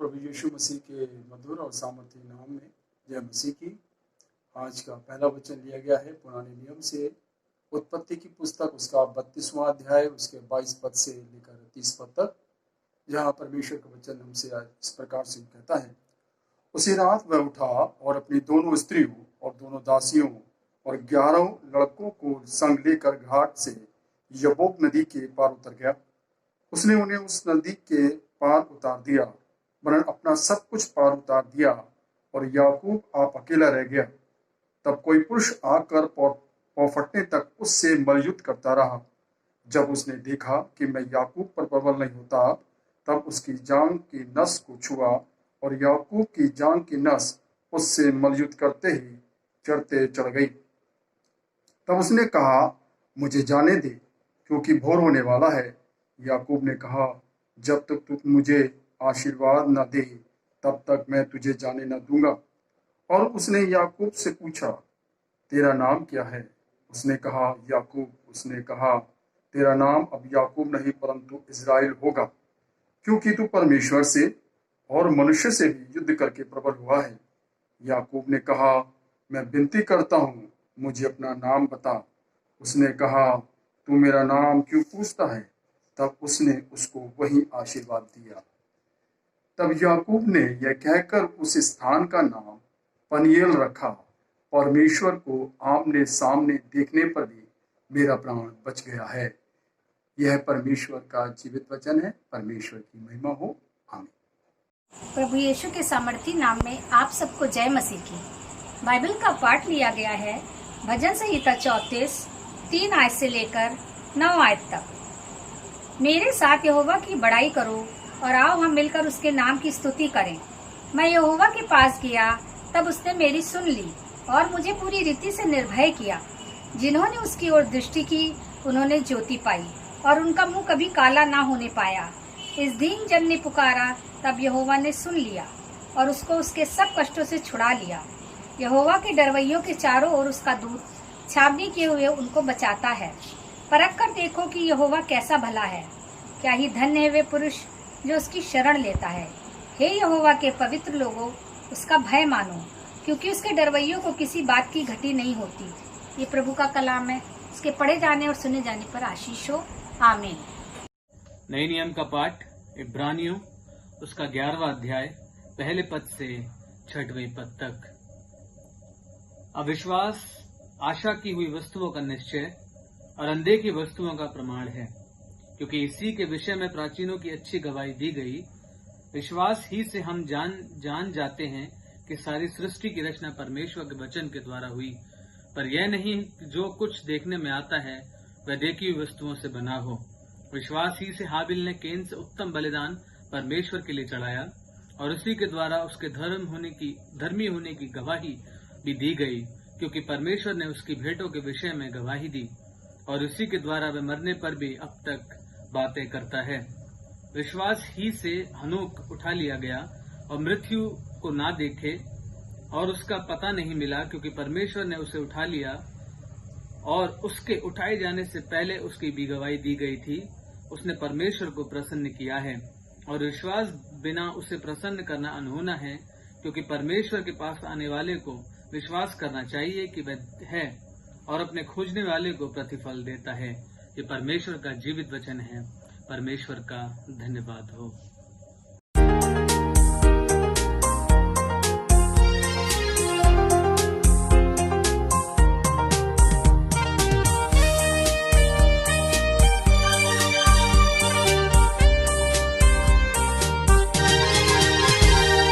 प्रभु यीशु मसीह के मधुर और सामर्थी नाम में जय मसीह की। आज का पहला वचन लिया गया है पुराने नियम से उत्पत्ति की पुस्तक, उसका 32वां अध्याय, उसके 22 पद से लेकर 30 पद तक, जहाँ परमेश्वर का वचन हमसे आज इस प्रकार से कहता है। उसी रात वह उठा और अपनी दोनों स्त्रियों और दोनों दासियों और 11 लड़कों को संग लेकर घाट से यब्बोक नदी के पार उतर गया। उसने उन्हें उस नदी के पार उतार दिया, वरन अपना सब कुछ पार उतार दिया, और याकूब आप अकेला रह गया। तब कोई पुरुष आकर पौ फटने तक उससे मलयुद्ध करता रहा। जब उसने देखा कि मैं याकूब पर प्रबल नहीं होता, तब उसकी जांघ की नस को छुआ, और याकूब की जांघ की नस उससे मलयुद्ध करते ही चढ़ते चढ़ गई। तब उसने कहा, मुझे जाने दे, क्योंकि भोर होने वाला है। याकूब ने कहा, जब तक तू मुझे आशीर्वाद न दे, तब तक मैं तुझे जाने न दूंगा। और उसने याकूब से पूछा, तेरा नाम क्या है? उसने कहा, याकूब। उसने कहा, तेरा नाम अब याकूब नहीं परंतु इज़राइल होगा, क्योंकि तू परमेश्वर से और मनुष्य से भी युद्ध करके प्रबल हुआ है। याकूब ने कहा, मैं विनती करता हूँ, मुझे अपना नाम बता। उसने कहा, तू मेरा नाम क्यों पूछता है? तब उसने उसको वही आशीर्वाद दिया। तब याकूब ने यह कहकर उस स्थान का नाम पनिएल रखा, परमेश्वर को आमने सामने देखने पर भी मेरा प्राण बच गया है। यह परमेश्वर का जीवित वचन है। परमेश्वर की महिमा हो। आमीन। प्रभु यीशु के सामर्थी नाम में आप सबको जय मसीह की। बाइबल का पाठ लिया गया है भजन संहिता 34, 3 आयत से लेकर 9 आयत तक। मेरे साथ यहोवा की बड़ाई करो और आओ हम मिलकर उसके नाम की स्तुति करें। मैं यहोवा के पास गया, तब उसने मेरी सुन ली और मुझे पूरी रीति से निर्भय किया। जिन्होंने उसकी ओर दृष्टि की, उन्होंने ज्योति पाई, और उनका मुंह कभी काला ना होने पाया। इस दीन जन ने पुकारा, तब यहोवा ने सुन लिया और उसको उसके सब कष्टों से छुड़ा लिया। यहोवा के डरवैयों के चारों ओर उसका दूत छावनी किए हुए उनको बचाता है। परख कर देखो कि यहोवा कैसा भला है। क्या ही धन्य है वे पुरुष जो उसकी शरण लेता है। हे यहोवा के पवित्र लोगों, उसका भय मानो, क्योंकि उसके डरवैयों को किसी बात की घटी नहीं होती। ये प्रभु का कलाम है, इसके पढ़े जाने और सुने जाने पर आशीष हो। आमीन। नए नियम का पाठ इब्रानियों, उसका 11वां अध्याय, पहले पद से 6वें पद तक। अविश्वास आशा की हुई वस्तुओं का निश्चय और अनदेखी वस्तुओं का प्रमाण है, क्योंकि इसी के विषय में प्राचीनों की अच्छी गवाही दी गई। विश्वास ही से हम जान जाते हैं कि सारी सृष्टि की रचना परमेश्वर के वचन के द्वारा हुई, पर यह नहीं जो कुछ देखने में आता है वह देखी हुई वस्तुओं से बना हो। विश्वास ही से हाबिल ने केन से उत्तम बलिदान परमेश्वर के लिए चढ़ाया, और उसी के द्वारा उसके धर्मी होने की गवाही भी दी गई, क्योंकि परमेश्वर ने उसकी भेंटों के विषय में गवाही दी, और उसी के द्वारा वह मरने पर भी अब तक बातें करता है। विश्वास ही से हनोक उठा लिया गया और मृत्यु को ना देखे और उसका पता नहीं मिला, क्योंकि परमेश्वर ने उसे उठा लिया, और उसके उठाए जाने से पहले उसकी भी गवाही दी गई थी। उसने परमेश्वर को प्रसन्न किया है, और विश्वास बिना उसे प्रसन्न करना अनहोना है, क्योंकि परमेश्वर के पास आने वाले को विश्वास करना चाहिए कि वह है, और अपने खोजने वाले को प्रतिफल देता है। ये परमेश्वर का जीवित वचन है। परमेश्वर का धन्यवाद हो।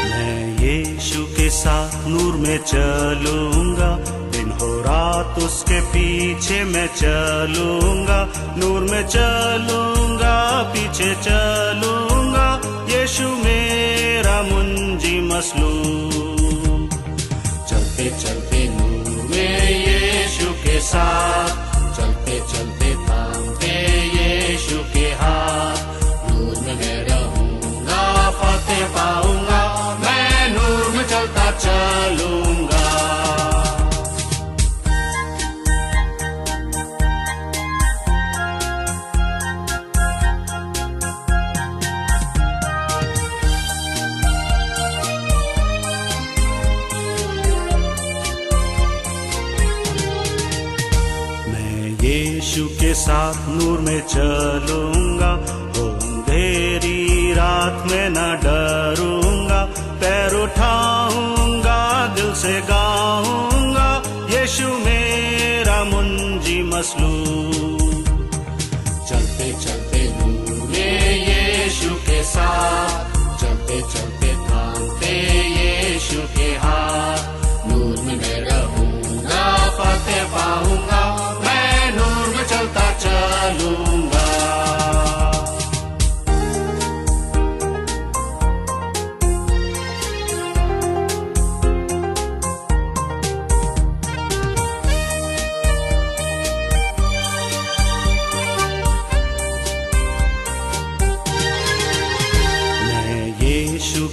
मैं यीशु के साथ नूर में चलूंगा, दिन हो रात उसके पीछे मैं चलूंगा। नूर में चलूंगा, पीछे चलूंगा, यीशु मेरा मुंजी मसलूम। चलते चलते नूर में यीशु के साथ, चलते चलते थामते यीशु के हाथ। नूर में मैं रहूंगा, फतेह पाऊंगा, मैं नूर में चलता चलूंगा। साथ नूर में चलूंगा, हो अंधेरी रात में न डरूंगा, पैर उठाऊंगा दिल से गाऊंगा, यीशु मेरा मुंजी मसलूब। चलते चलते नूर में यीशु के साथ, चलते चलते थामते यीशु के हाथ, नूर में मैं रहूंगा, फतेह पाऊंगा, मैं नूर में चलता चलूंगा।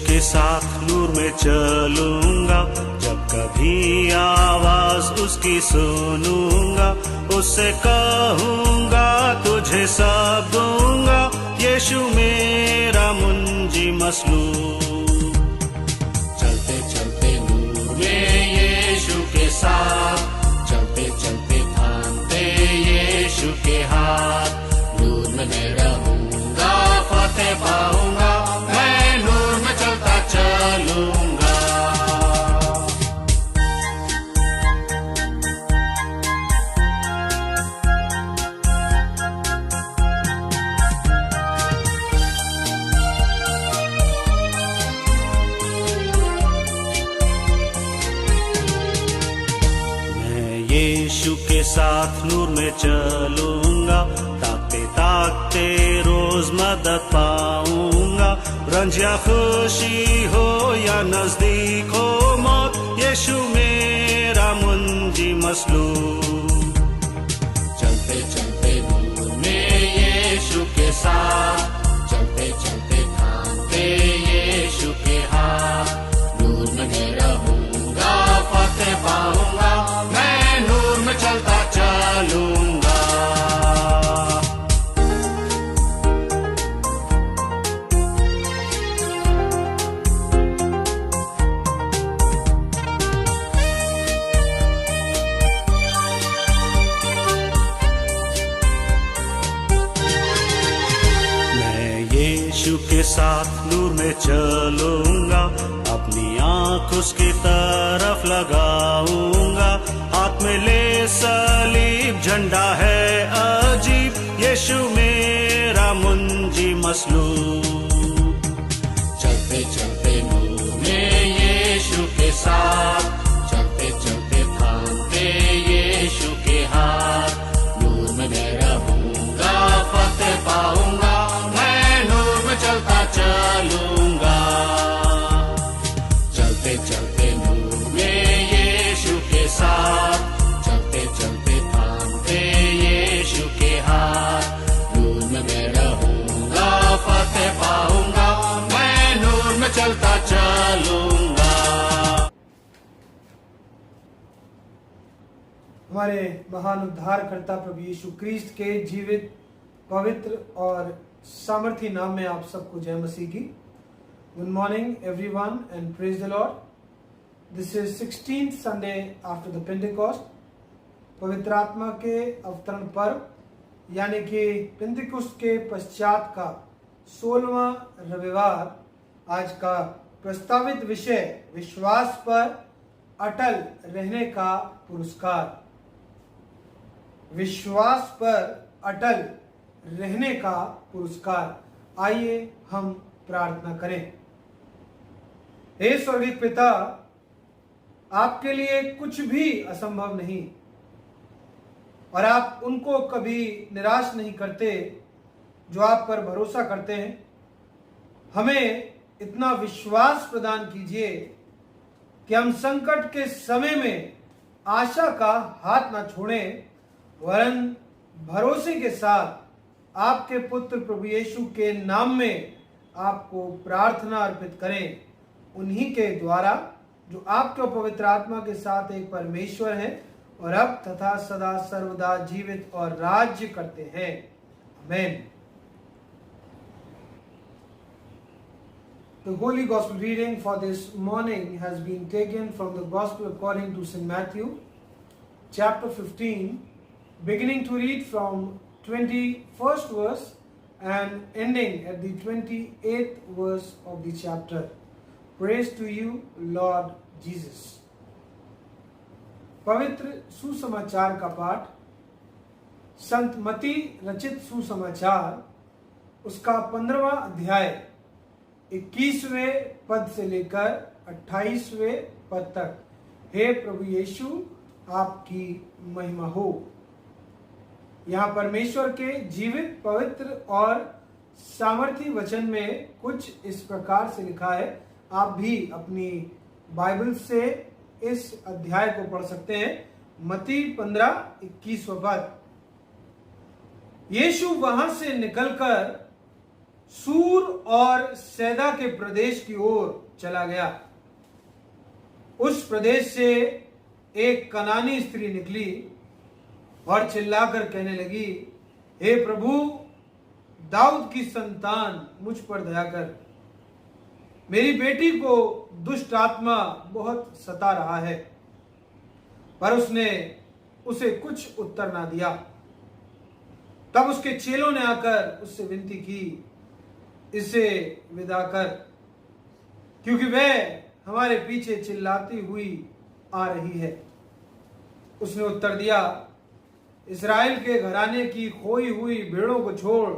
के साथ नूर में चलूंगा, जब कभी आवाज उसकी सुनूंगा, उससे कहूंगा तुझे सब दूंगा, यीशु मेरा मुंजी मसलूब। चलते चलते नूर में यीशु के साथ, चलते चलते थामते यीशु के हाथ, नूर में मैं रहूंगा, फतेह पाऊंगा, मैं नूर में चलता चलूंगा। मैं यीशु के साथ नूर में चलूंगा, ताकते ताकते रोज मदद पाऊंगा, रंज या खुशी हो या नजदीक हो मौत, यीशु मेरा मुंजी मसलूब। चलते चलते नूर में यीशु के साथ, चलते चलते थामते यीशु के हाथ, नूर में मैं रहूंगा, फतेह पाऊंगा, मैं नूर में चलता चलूंगा। के साथ नूर में चलूंगा, अपनी आंख उसकी तरफ लगाऊंगा, हाथ में ले सलीब, झंडा है अजीब, यीशु मेरा मुंजी मसलूब। चलते चलते नूर में यीशु के साथ, चलते चलते थामते यीशु के हाथ, नूर में मैं रहूंगा, फतेह पाऊंगा, चलता चलूंगा। चलते चलते नूर में यीशु के साथ, चलते चलते थामते यीशु के हाथ, नूर में मैं रहूंगा, फतेह पाऊंगा, मैं नूर में चलता चलूंगा। हमारे महान उद्धारकर्ता प्रभु यीशु क्रिस्त के जीवित, पवित्र और सामर्थी नाम में आप सबको जय मसीह की। Good morning everyone and praise the Lord. This is 16th Sunday after the Pentecost, पवित्र आत्मा के अवतरण पर्व यानी कि पेंटेकोस्ट के पश्चात का 16वां रविवार। आज का प्रस्तावित विषय विश्वास पर अटल रहने का पुरस्कार। विश्वास पर अटल रहने का पुरस्कार। आइए हम प्रार्थना करें। हे स्वर्गीय पिता, आपके लिए कुछ भी असंभव नहीं और आप उनको कभी निराश नहीं करते जो आप पर भरोसा करते हैं। हमें इतना विश्वास प्रदान कीजिए कि हम संकट के समय में आशा का हाथ ना छोड़ें, वरन भरोसे के साथ आपके पुत्र प्रभु यीशु के नाम में आपको प्रार्थना अर्पित करें, उन्हीं के द्वारा जो आपके पवित्र आत्मा के साथ एक परमेश्वर है और अब तथा सदा सर्वदा जीवित और राज्य करते हैं। आमीन। The Holy Gospel reading for this morning has been taken from the Gospel according to St. Matthew, chapter 15, beginning to read from 21st verse and ending at the 28th verse of the chapter. Praise to you, Lord Jesus. पवित्र सुसमाचार का पाठ, संत मती रचित सुसमाचार, उसका 15वां अध्याय 21वें पद से लेकर 28वें पद तक। हे प्रभु यीशु, आपकी महिमा हो। यहाँ परमेश्वर के जीवित, पवित्र और सामर्थी वचन में कुछ इस प्रकार से लिखा है। आप भी अपनी बाइबल से इस अध्याय को पढ़ सकते हैं। मती 15:21 पद। यीशु वहां से निकलकर सूर और सैदा के प्रदेश की ओर चला गया। उस प्रदेश से एक कनानी स्त्री निकली और चिल्लाकर कहने लगी, हे प्रभु, दाऊद की संतान, मुझ पर दया कर। मेरी बेटी को दुष्ट आत्मा बहुत सता रहा है। पर उसने उसे कुछ उत्तर ना दिया। तब उसके चेलों ने आकर उससे विनती की, इसे विदा कर, क्योंकि वह हमारे पीछे चिल्लाती हुई आ रही है। उसने उत्तर दिया, इस्राएल के घराने की खोई हुई भेड़ों को छोड़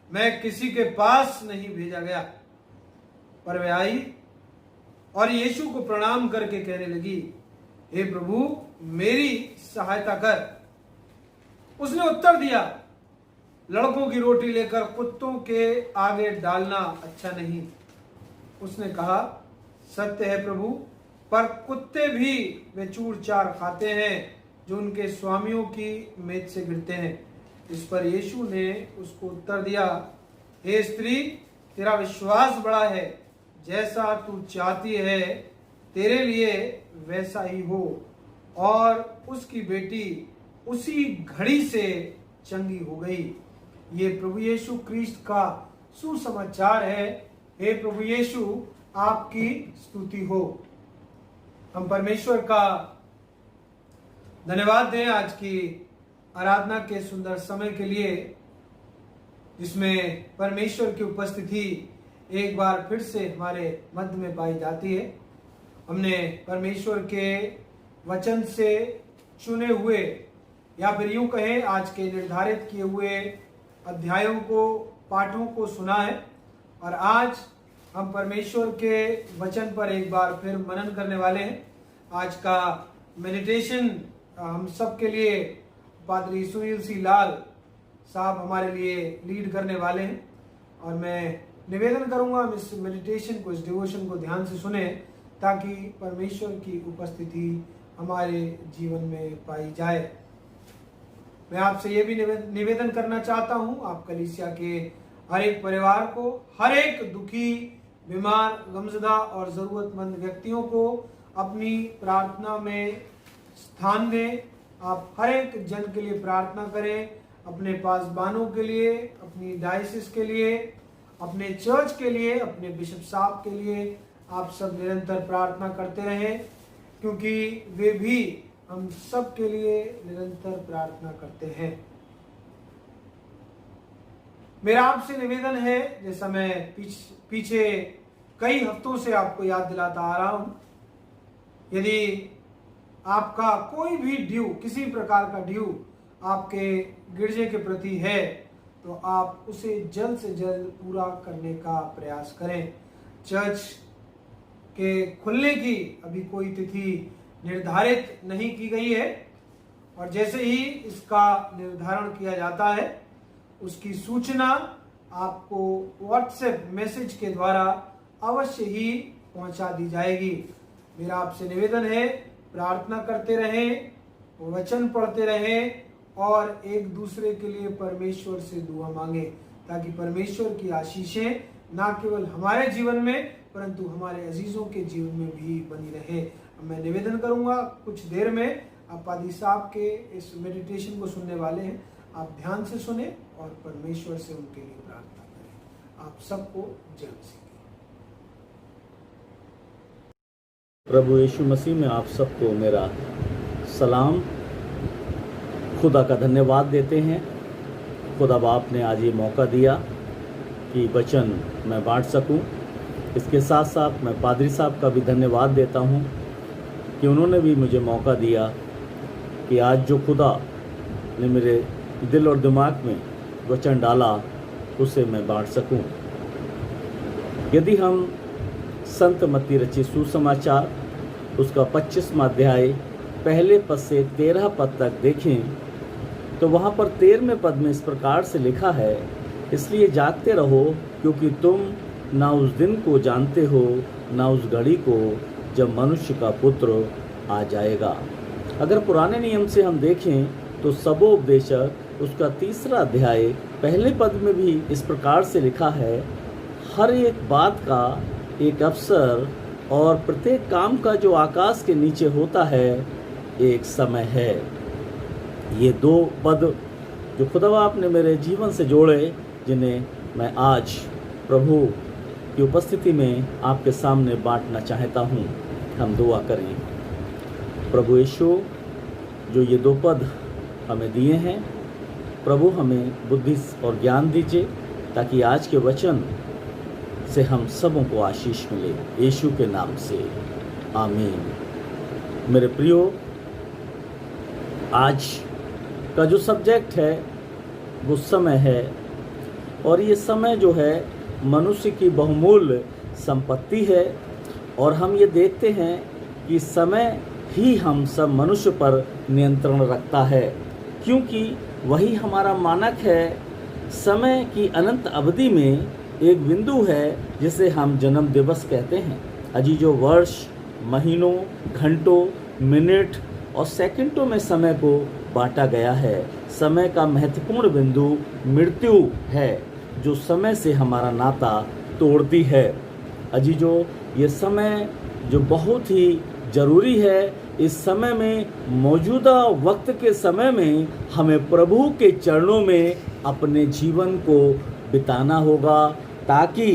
मैं किसी के पास नहीं भेजा गया। पर वह आई और यीशु को प्रणाम करके कहने लगी, हे प्रभु, मेरी सहायता कर। उसने उत्तर दिया, लड़कों की रोटी लेकर कुत्तों के आगे डालना अच्छा नहीं। उसने कहा, सत्य है प्रभु, पर कुत्ते भी वे चूर चार खाते हैं जो उनके स्वामियों की मेज से गिरते हैं। इस पर यीशु ने उसको उत्तर दिया, हे स्त्री, तेरा विश्वास बड़ा है, जैसा तू चाहती है तेरे लिए वैसा ही हो। और उसकी बेटी उसी घड़ी से चंगी हो गई। ये प्रभु यीशु क्रिस्ट का सुसमाचार है। हे प्रभु यीशु, आपकी स्तुति हो। हम परमेश्वर का धन्यवाद दें आज की आराधना के सुंदर समय के लिए, जिसमें परमेश्वर की उपस्थिति एक बार फिर से हमारे मध्य में पाई जाती है। हमने परमेश्वर के वचन से चुने हुए, या फिर यूं कहें आज के निर्धारित किए हुए अध्यायों को, पाठों को सुना है। और आज हम परमेश्वर के वचन पर एक बार फिर मनन करने वाले हैं। आज का मेडिटेशन हम सब के लिए पादरी सुनील सी लाल साहब हमारे लिए लीड करने वाले हैं। और मैं निवेदन करूंगा हम इस मेडिटेशन को, इस डिवोशन को ध्यान से सुने, ताकि परमेश्वर की उपस्थिति हमारे जीवन में पाई जाए। मैं आपसे ये भी निवेदन करना चाहता हूं, आप कलीसिया के हर एक परिवार को, हर एक दुखी, बीमार, गमज़दा और ज़रूरतमंद व्यक्तियों को अपनी प्रार्थना में स्थान दें। आप हर एक जन के लिए प्रार्थना करें, अपने पासबानों के लिए, अपनी डायसिस के लिए, अपने चर्च के लिए, अपने बिशप साहब के लिए आप सब निरंतर प्रार्थना करते रहें, क्योंकि वे भी हम सब के लिए निरंतर प्रार्थना करते हैं। मेरा आपसे निवेदन है, जैसा मैं पीछे कई हफ्तों से आपको याद दिलाता आ रहा हूं, यदि आपका कोई भी ड्यू, किसी प्रकार का ड्यू आपके गिरजे के प्रति है, तो आप उसे जल्द से जल्द पूरा करने का प्रयास करें। चर्च के खुलने की अभी कोई तिथि निर्धारित नहीं की गई है, और जैसे ही इसका निर्धारण किया जाता है, उसकी सूचना आपको व्हाट्सएप मैसेज के द्वारा अवश्य ही पहुंचा दी जाएगी। मेरा आपसे निवेदन है, प्रार्थना करते रहें, वचन पढ़ते रहें और एक दूसरे के लिए परमेश्वर से दुआ मांगे, ताकि परमेश्वर की आशीषें ना केवल हमारे जीवन में परंतु हमारे अजीजों के जीवन में भी बनी रहे। मैं निवेदन करूंगा, कुछ देर में आप पादी साहब के इस मेडिटेशन को सुनने वाले हैं। आप ध्यान से सुने और परमेश्वर से उनके लिए प्रार्थना करें। आप सबको जय मसीह। प्रभु यीशु मसीह में आप सबको मेरा सलाम। खुदा का धन्यवाद देते हैं खुदा बाप ने आज ये मौका दिया कि वचन मैं बांट सकूं। इसके साथ साथ मैं पादरी साहब का भी धन्यवाद देता हूं कि उन्होंने भी मुझे मौका दिया कि आज जो खुदा ने मेरे दिल और दिमाग में वचन डाला उसे मैं बांट सकूं। यदि हम संत मत्ती रचित सुसमाचार उसका 25वां अध्याय पहले पद से 13 पद तक देखें तो वहाँ पर 13वें पद में इस प्रकार से लिखा है, इसलिए जागते रहो क्योंकि तुम ना उस दिन को जानते हो ना उस घड़ी को जब मनुष्य का पुत्र आ जाएगा। अगर पुराने नियम से हम देखें तो सबोपदेशक उसका 3रा अध्याय पहले पद में भी इस प्रकार से लिखा है, हर एक बात का एक अवसर और प्रत्येक काम का जो आकाश के नीचे होता है एक समय है। ये 2 पद जो खुदा आपने मेरे जीवन से जोड़े, जिन्हें मैं आज प्रभु की उपस्थिति में आपके सामने बांटना चाहता हूँ। हम दुआ करें। प्रभु यीशु, जो ये 2 पद हमें दिए हैं, प्रभु हमें बुद्धि और ज्ञान दीजिए ताकि आज के वचन से हम सबों को आशीष मिले, यीशु के नाम से आमीन। मेरे प्रियो, आज का जो सब्जेक्ट है वो समय है, और ये समय जो है मनुष्य की बहुमूल्य संपत्ति है। और हम ये देखते हैं कि समय ही हम सब मनुष्य पर नियंत्रण रखता है, क्योंकि वही हमारा मानक है। समय की अनंत अवधि में एक बिंदु है जिसे हम जन्म दिवस कहते हैं। अजीजों, वर्ष, महीनों, घंटों, मिनट और सेकंडों में समय को बांटा गया है। समय का महत्वपूर्ण बिंदु मृत्यु है, जो समय से हमारा नाता तोड़ती है। अजीजों, ये समय जो बहुत ही ज़रूरी है, इस समय में, मौजूदा वक्त के समय में हमें प्रभु के चरणों में अपने जीवन को बिताना होगा, ताकि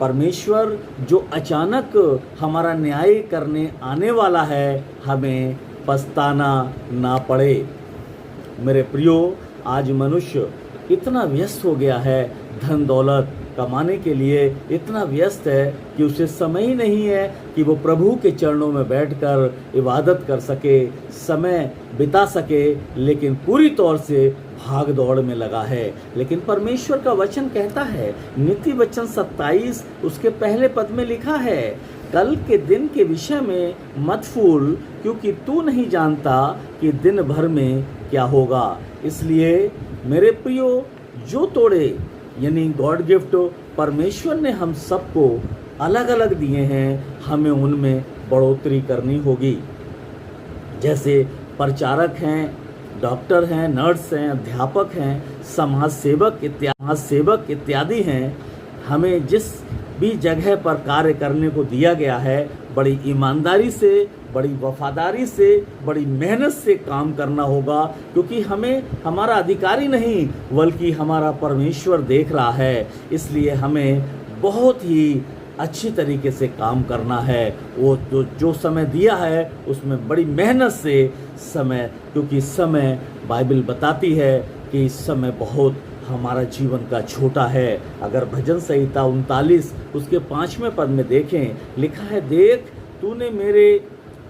परमेश्वर जो अचानक हमारा न्याय करने आने वाला है हमें पछताना ना पड़े। मेरे प्रियो, आज मनुष्य इतना व्यस्त हो गया है, धन दौलत कमाने के लिए इतना व्यस्त है कि उसे समय ही नहीं है कि वो प्रभु के चरणों में बैठकर इबादत कर सके, समय बिता सके, लेकिन पूरी तौर से भाग दौड़ में लगा है। लेकिन परमेश्वर का वचन कहता है, नीति वचन 27 उसके पहले पद में लिखा है, कल के दिन के विषय में मत फूल, क्योंकि तू नहीं जानता कि दिन भर में क्या होगा। इसलिए मेरे प्रियो, जो तोड़े यानी गॉड गिफ्ट परमेश्वर ने हम सबको अलग अलग दिए हैं, हमें उनमें बढ़ोतरी करनी होगी। जैसे प्रचारक हैं, डॉक्टर हैं, नर्स हैं, अध्यापक हैं, समाज सेवक इत्यादि हैं। हमें जिस भी जगह पर कार्य करने को दिया गया है, बड़ी ईमानदारी से, बड़ी वफादारी से, बड़ी मेहनत से काम करना होगा, क्योंकि हमें हमारा अधिकारी नहीं बल्कि हमारा परमेश्वर देख रहा है। इसलिए हमें बहुत ही अच्छी तरीके से काम करना है। वो जो समय दिया है उसमें बड़ी मेहनत से समय, क्योंकि समय बाइबल बताती है कि इस समय बहुत हमारा जीवन का छोटा है। अगर भजन संहिता 39 उसके 5वें पद में देखें, लिखा है, देख तूने मेरे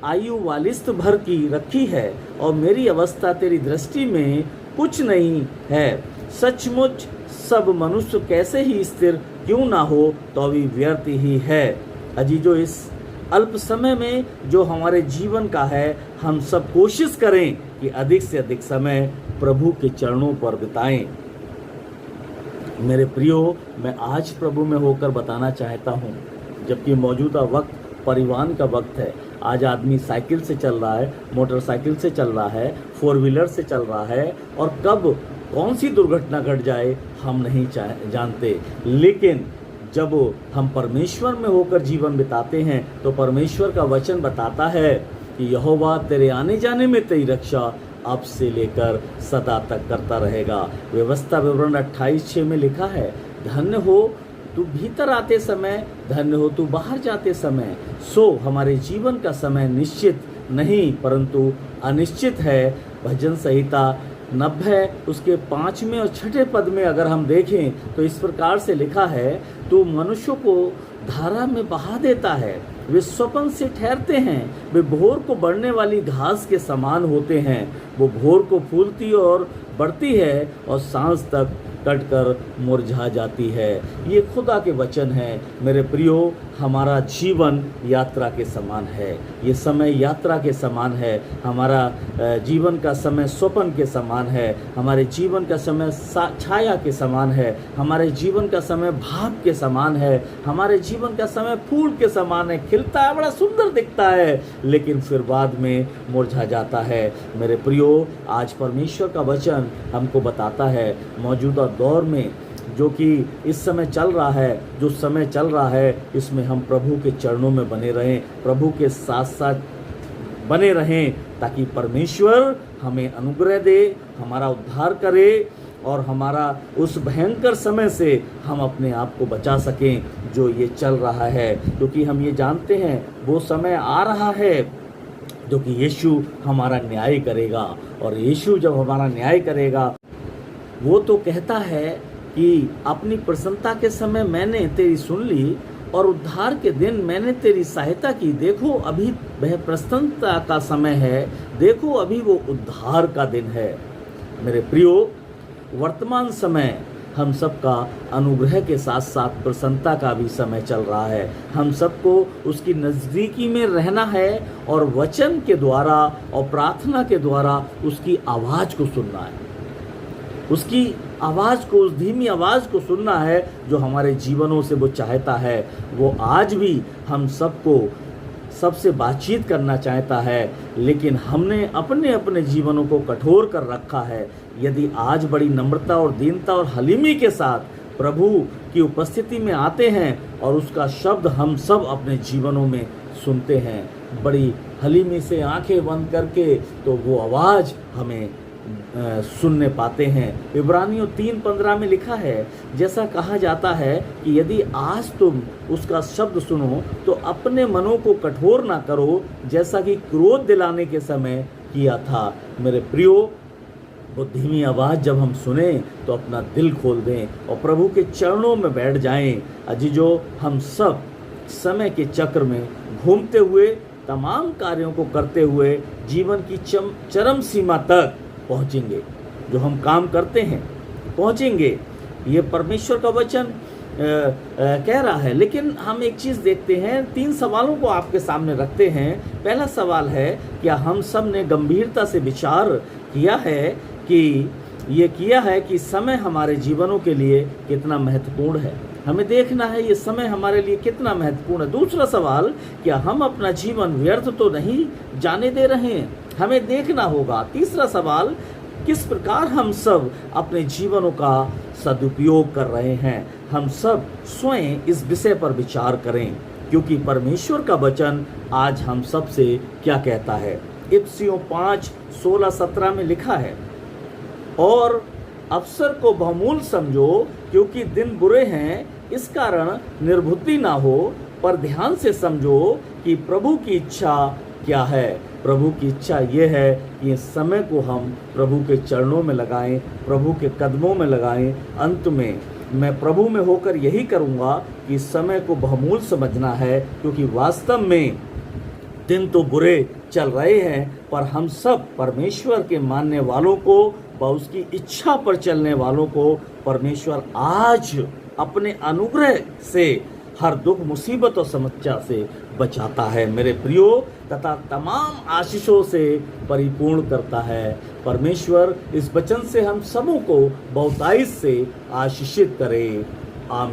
आयु 42 भर की रखी है और मेरी अवस्था तेरी दृष्टि में कुछ नहीं है। सचमुच सब मनुष्य कैसे ही स्थिर क्यों ना हो तो भी व्यर्थ ही है। अजीजों, इस अल्प समय में जो हमारे जीवन का है, हम सब कोशिश करें कि अधिक से अधिक समय प्रभु के चरणों पर बिताएं। मेरे प्रियो, मैं आज प्रभु में होकर बताना चाहता हूँ, जबकि मौजूदा वक्त परिवहन का वक्त है। आज आदमी साइकिल से चल रहा है, मोटरसाइकिल से चल रहा है, 4 व्हीलर से चल रहा है, और कब कौन सी दुर्घटना घट जाए हम नहीं जानते। लेकिन जब हम परमेश्वर में होकर जीवन बिताते हैं तो परमेश्वर का वचन बताता है कि यहोवा तेरे आने जाने में तेरी रक्षा अब से लेकर सदा तक करता रहेगा। व्यवस्था विवरण 28:6 में लिखा है, धन्य हो तू भीतर आते समय, धन्य हो तू बाहर जाते समय। सो हमारे जीवन का समय निश्चित नहीं परंतु अनिश्चित है। भजन संहिता 90 उसके 5वें और 6ठे पद में अगर हम देखें तो इस प्रकार से लिखा है, तो मनुष्य को धारा में बहा देता है, वे स्वप्न से ठहरते हैं, वे भोर को बढ़ने वाली घास के समान होते हैं, वो भोर को फूलती और बढ़ती है और सांझ तक कटकर मुरझा जाती है। ये खुदा के वचन हैं। मेरे प्रियो, हमारा जीवन यात्रा के समान है, ये समय यात्रा के समान है, हमारा जीवन का समय स्वप्न के समान है, हमारे जीवन का समय छाया के समान है, हमारे जीवन का समय भाप के समान है, हमारे जीवन का समय फूल के समान है, खिलता है, बड़ा सुंदर दिखता है, लेकिन फिर बाद में मुरझा जाता है। मेरे प्रियो, आज परमेश्वर का वचन हमको बताता है मौजूदा दौर में जो कि इस समय चल रहा है, जो समय चल रहा है, इसमें हम प्रभु के चरणों में बने रहें, प्रभु के साथ साथ बने रहें, ताकि परमेश्वर हमें अनुग्रह दे, हमारा उद्धार करे और हमारा उस भयंकर समय से हम अपने आप को बचा सकें जो ये चल रहा है। क्योंकि हम ये जानते हैं वो समय आ रहा है जो कि यीशु हमारा न्याय करेगा, और यीशु जब हमारा न्याय करेगा वो तो कहता है कि अपनी प्रसन्नता के समय मैंने तेरी सुन ली और उद्धार के दिन मैंने तेरी सहायता की। देखो अभी वह प्रसन्नता का समय है, देखो अभी वो उद्धार का दिन है। मेरे प्रियो, वर्तमान समय हम सबका अनुग्रह के साथ साथ प्रसन्नता का भी समय चल रहा है। हम सबको उसकी नज़दीकी में रहना है और वचन के द्वारा और प्रार्थना के द्वारा उसकी आवाज़ को सुनना है, उसकी आवाज़ को, उस धीमी आवाज़ को सुनना है जो हमारे जीवनों से वो चाहता है। वो आज भी हम सबको सबसे बातचीत करना चाहता है, लेकिन हमने अपने अपने जीवनों को कठोर कर रखा है। यदि आज बड़ी नम्रता और दीनता और हलीमी के साथ प्रभु की उपस्थिति में आते हैं और उसका शब्द हम सब अपने जीवनों में सुनते हैं, बड़ी हलीमी से आंखें बंद करके, तो वो आवाज़ हमें सुनने पाते हैं। इब्रानियों 3:15 में लिखा है, जैसा कहा जाता है कि यदि आज तुम उसका शब्द सुनो तो अपने मनों को कठोर ना करो, जैसा कि क्रोध दिलाने के समय किया था। मेरे प्रियो, वो धीमी आवाज़ जब हम सुने तो अपना दिल खोल दें और प्रभु के चरणों में बैठ जाएं। अजीजो, हम सब समय के चक्र में घूमते हुए, तमाम कार्यों को करते हुए जीवन की चरम सीमा तक पहुँचेंगे। जो हम काम करते हैं पहुँचेंगे, ये परमेश्वर का वचन कह रहा है। लेकिन हम एक चीज़ देखते हैं, 3 सवालों को आपके सामने रखते हैं। पहला सवाल है, क्या हम सब ने गंभीरता से विचार किया है कि समय हमारे जीवनों के लिए कितना महत्वपूर्ण है? हमें देखना है ये समय हमारे लिए कितना महत्वपूर्ण है। दूसरा सवाल, क्या हम अपना जीवन व्यर्थ तो नहीं जाने दे रहे हैं? हमें देखना होगा। तीसरा सवाल, किस प्रकार हम सब अपने जीवनों का सदुपयोग कर रहे हैं? हम सब स्वयं इस विषय पर विचार करें, क्योंकि परमेश्वर का वचन आज हम सब से क्या कहता है। इफिसियों 5:16-17 में लिखा है, और अवसर को बहुमूल्य समझो, क्योंकि दिन बुरे हैं, इस कारण निर्बुद्धि ना हो, पर ध्यान से समझो कि प्रभु की इच्छा क्या है। प्रभु की इच्छा ये है कि इस समय को हम प्रभु के चरणों में लगाएं, प्रभु के कदमों में लगाएं। अंत में मैं प्रभु में होकर यही करूँगा कि समय को बहुमूल्य समझना है, क्योंकि वास्तव में दिन तो बुरे चल रहे हैं, पर हम सब परमेश्वर के मानने वालों को व उसकी इच्छा पर चलने वालों को परमेश्वर आज अपने अनुग्रह से हर दुख, मुसीबत और समस्या से बचाता है। मेरे प्रियो, तथा तमाम आशीषों से परिपूर्ण करता है। परमेश्वर इस वचन से हम सबों को बहुतायत से आशीषित करे। आमीन।